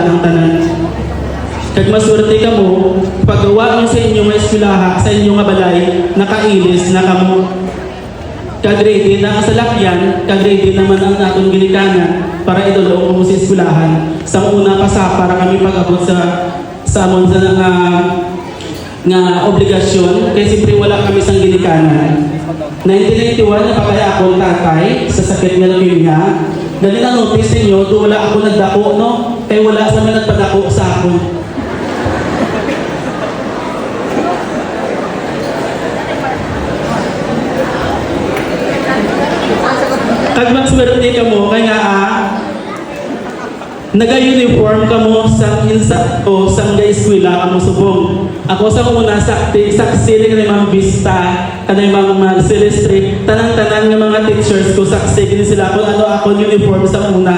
ang tanan. Kag maswerte ka mo, paggawa mo sa inyong mga eskwelaha, sa inyong nga balay, nakailis na kamo. Kag ready na ang salakyan, kag ready naman ang atong ginikanan para idulong mo sa eskwelahan. Sa una pa sa para kami pag-abot sa amon sa nga obligasyon, kaya siyempre wala kami sang ginikanan. 1991, napakaya akong tatay sa sakit ng leukemia. Dali na notice ninyo, doon wala ako nagdako, no? Kaya wala sa mga nagpadako sa ako. Kag magswerte ka mo, kaya naga-uniform ka mo sa insa o sa eskwela ka mo subong. Ako sa una saksi ng mga vista, kanang mga silestre, tanang-tanan ng mga teachers ko saksi sila kung ano ako uniform sa una.